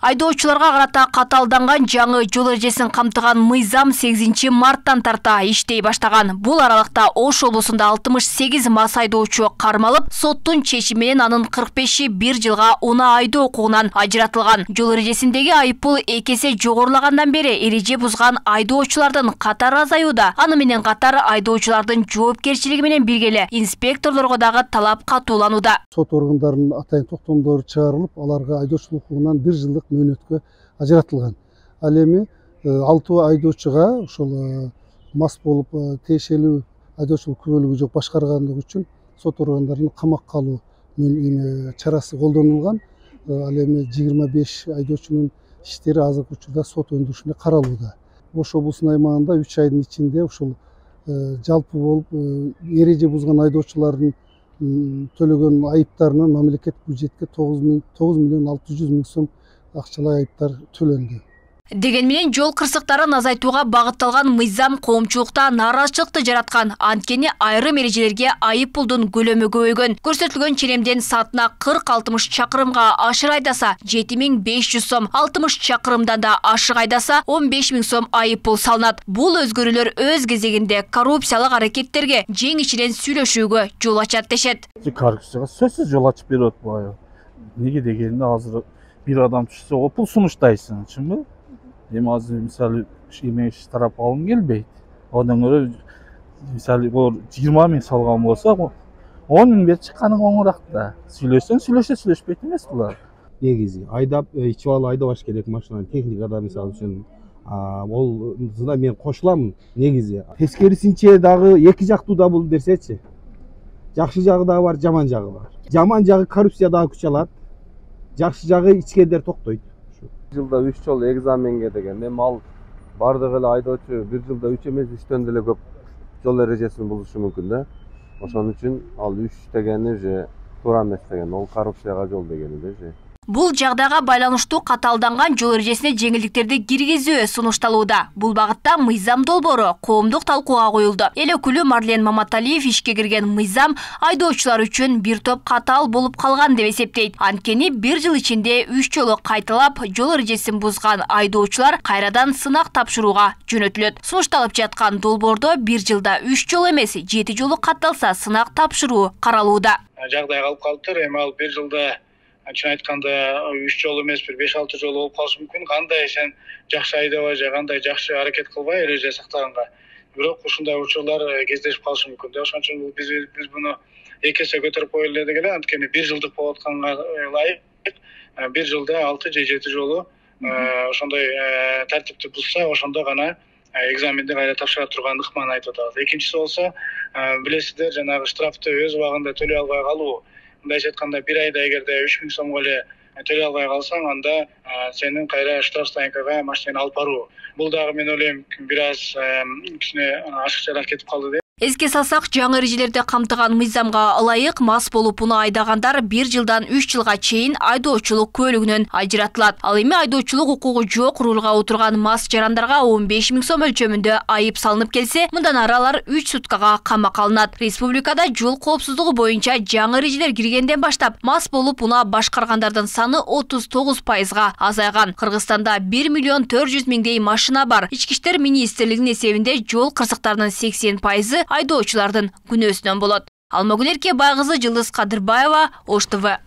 Айдоочуларга карата каталданган жаңы жол эрежесин камтыган мыйзам 8 марттан тарта иштей баштаган. Бул аралыкта Ош облусунда 68 мас айдоочу кармалып, соттун чечими менен анын 45-и 1 жылга унаа айдоо укугунан ажыратылган. Жол эрежесиндеги айыппул 2 эсе жогорулагандан бери эреже бузган айдоочулардын катары азаюуда. Аны менен катар айдоочулардын жоопкерчилиги менен биргеле инспекторлорго дагы талап катууланууда. Сот органдарынын атайын токтомдору чыгарылып, аларга айдоочулук укугунан 1 жылдык мөөнөткө ажыратылган. Ал эми 6 айдоочуга ошол мас болуп тиешелүү айдоочулук күбөлүгү жок башкаргандыгы үчүн сот органдарынын камакка алуу чарасы колдонулган. Ал эми 25 айдоочунун иштери азыркы учурда сот өндүрүшүндө каралууда. Ош облусунун аймагында 3 айдын ичинде ушул жалпы болуп эреже бузган айдоочулардын төлөгөн айыптарынын мамлекет бюджетке 9 миллион 600 миң сом акчалай айыптар төлөндү. Деген менен жол кырсыктарын азайтууга багытталган мыйзам коомчулукта нааразычылыкты жараткан. Анткени айрым эрежелерге айып пулдун көлөмү көбөйгөн. Көрсөтүлгөн ченемден саатына 40-60 чакырымга ашык айдаса 7500 сом, 60 чакырымдан да ашык айдаса 15 миң сом айып пул салынат. Бул өзгөрүүлөр өз кезегинде коррупциялык аракеттерге жең ичинен сүйлөшүүгө жол ачат дешет. Коррупцияга сөзсүз жол ачып берип атпайбы? Неге дегенде азыр бир адам түшсө о пул сунуштайсың, чынбы? Эми азыр мисалы эмеш тарап алым келбейт. Одан көрө мисалы 20 миң салган болсо 10 миң берип чыкканың оңураак да. Сүйлөшпөйт эмес булар. Негизи айдап ичип алып айдабаш керек машинаны техникада мисалы үчүн ол мен кошуламын. Негизи тескерисинче дагы эки жактуу да бул десечи. Жакшы жагы да бар, жаман жагы бар. Жаман жагы коррупция дагы күч алат. Жакшы жагы ичкендер токтойт. Жылда 3 жол экзаменге деген. Эми ал бардыгы эле айдоочу 1 жылда 3 эмес 3төн деле көп жол эрежесин бузушу мүмкүн да. Ошон үчүн ал 3 дегени же туура эмес деген, ол коррупцияга жол дегени да же. Бул жагдайга байланыштуу каталданган жол эрежесине жеңилдиктерди киргизүү сунушталууда. Бул багытта мыйзам долбоору коомдук талкууга коюлду. Эл өкүлү Марлен Маматалиев ишке кирген мыйзам айдоочулар үчүн бир топ катаал болуп калган деп эсептейт. Анткени 1 жыл ичинде 3 жолу кайталап жол эрежесин бузган айдоочулар кайрадан сынак тапшырууга жөнөтүлөт. Сунушталып жаткан долбоордо 1 жылда 3 жолу эмес 7 жолу катталса сынак тапшыруу каралууда. Жагдай калып калыптыр. Эми ал 1 жылда чын айтканда 3 жолу эмес, 5-6 жолу болуп калышы мүмкүн. Кандай сен жакшы айдабай же кандай жакшы аракет кылбай эреже сактаганга. Бирок ушундай учурлар кездешип калышы мүмкүн. Ошон үчүн биз буну 2 эсе көтөрүп коелу дегеле. Анткени 1 жылдык болуп атканга ылайык 1 жылда 6 же 7 жолу ошондой тартипти бузса, ошондо гана экзаменди кайра тапшыра турган ыкманы айтып атабыз. Экинчиси болсо, билесиздер, жанагы штрафты өз убагында төлөй албай калуу. Мындайча айтканда 1 айда эгерде 3 миң сомго эле төлөй албай калсаң, анда сенин кайра штраф станцияга машинени алып баруу. Бул дагы мен ойлойм бир аз кичине ашыкчараак кетип калды деп. Эске салсак, жаңы эрежелерди камтыган мыйзамга ылайык мас болуп унаа айдагандар 1 жылдан 3 жылга чейин айдоочулук көлүгүнөн ажыратылат. Ал эми айдоочулук укугу жок рулга отурган мас жарандарга 15 миң сом өлчөмүндө айып салынып келсе, мындан аралар 3 суткага камакка алынат. Республикада жол коопсуздугу боюнча жаңы эрежелер киргенден баштап мас болуп унаа башкаргандардын саны 39%га азайган. Кыргызстанда 1 миллион 400 миңдей машина бар. Ички иштер министрлигинин эсебинде жол кырсыктарынын 80% айдоочулардын күнөөсүнөн болот. Алмагүл Эркебайкызы, Жылдыз Кадырбаева, Ош ТВ.